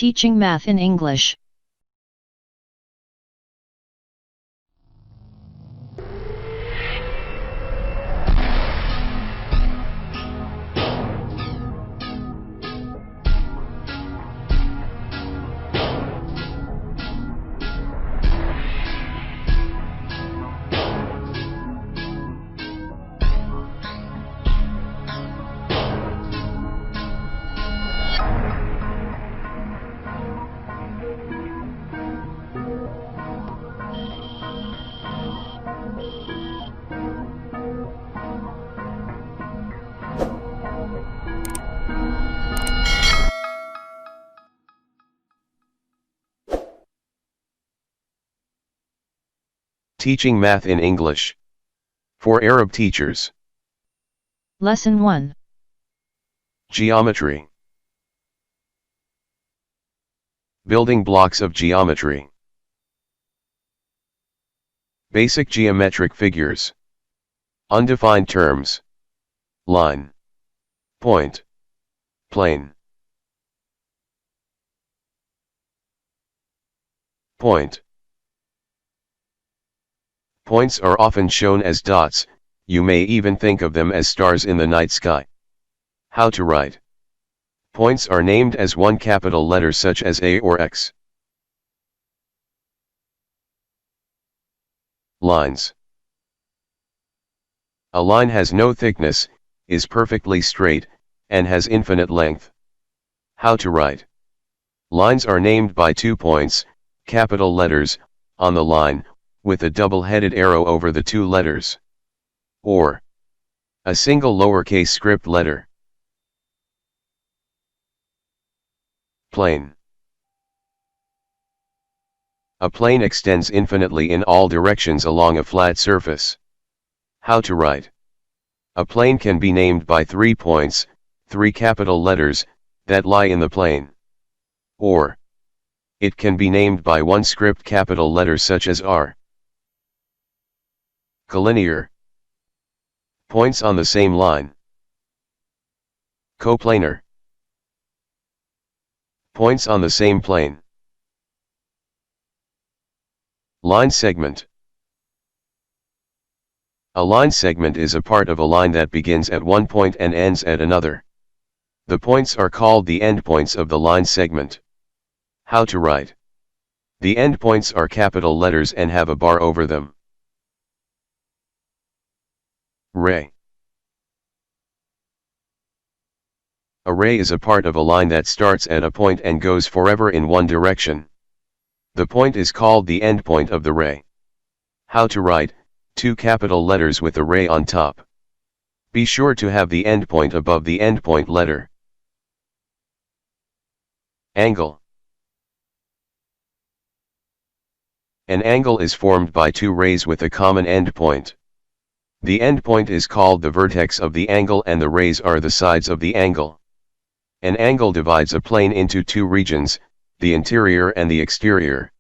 Teaching math in English. Teaching math in English. For Arab teachers. Lesson 1. Geometry. Building blocks of geometry. Basic geometric figures. Undefined terms. Line. Point. Plane. Point. Points are often shown as dots, you may even think of them as stars in the night sky. How to write. Points are named as one capital letter such as A or X. Lines. A line has no thickness, is perfectly straight, and has infinite length. How to write. Lines are named by 2 points, capital letters, on the line, with a double-headed arrow over the 2 letters. Or a single lowercase script letter. Plane. A plane extends infinitely in all directions along a flat surface. How to write. A plane can be named by 3 points, 3 capital letters, that lie in the plane. Or it can be named by 1 script capital letter such as R. Collinear. Points on the same line. Coplanar. Points on the same plane. Line segment. A line segment is a part of a line that begins at one point and ends at another. The points are called the endpoints of the line segment. How to write. The endpoints are capital letters and have a bar over them. Ray. A ray is a part of a line that starts at a point and goes forever in one direction. The point is called the endpoint of the ray. How to write. 2 capital letters with a ray on top. Be sure to have the endpoint above the endpoint letter. Angle. An angle is formed by 2 rays with a common endpoint. The endpoint is called the vertex of the angle and the rays are the sides of the angle. An angle divides a plane into 2 regions, the interior and the exterior.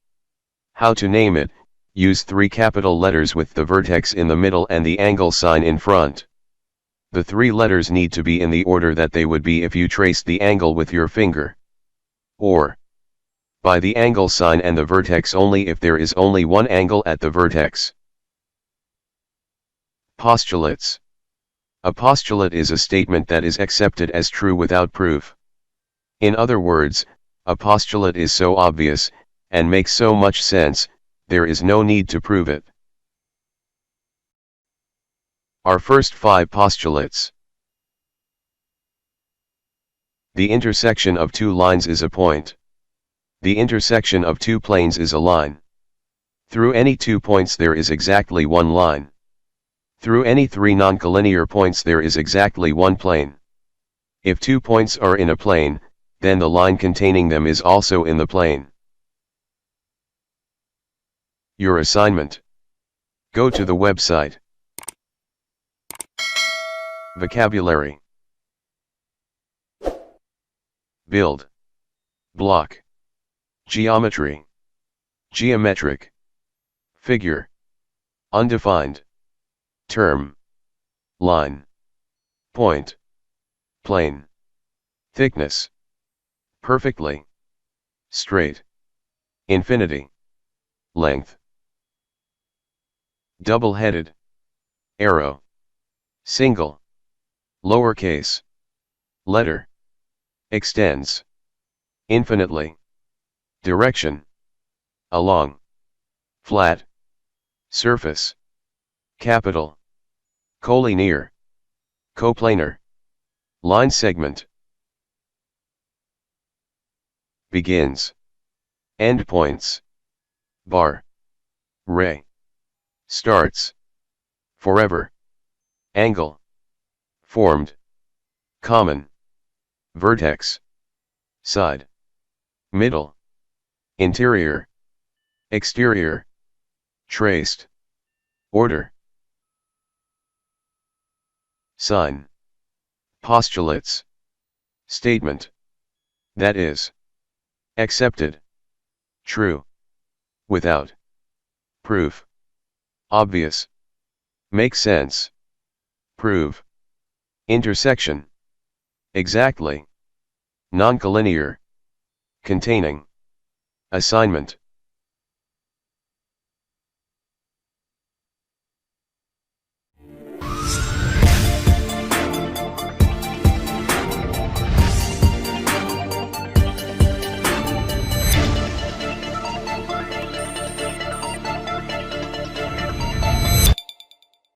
How to name it. Use 3 capital letters with the vertex in the middle and the angle sign in front. The 3 letters need to be in the order that they would be if you traced the angle with your finger. Or by the angle sign and the vertex only if there is only one angle at the vertex. Postulates. A postulate is a statement that is accepted as true without proof. In other words, a postulate is so obvious, and makes so much sense, there is no need to prove it. Our first 5 postulates. The intersection of 2 lines is a point. The intersection of 2 planes is a line. Through any 2 points there is exactly 1 line. Through any 3 non-collinear points there is exactly 1 plane. If 2 points are in a plane, then the line containing them is also in the plane. Your assignment. Go to the website. Vocabulary. Build. Block. Geometry. Geometric. Figure. Undefined. Term. Line. Point. Plane. Thickness. Perfectly. straight, infinity, length, double-headed, arrow, single, lowercase, letter, extends, infinitely, direction, along, flat, surface, capital, collinear, coplanar, line segment, begins, endpoints, bar, ray, starts, forever, angle, formed, common, vertex, side, middle, interior, exterior, traced, order, sign, postulates, statement, that is, accepted, true, without, proof, obvious, make sense, prove, intersection, exactly, noncollinear, containing, assignment,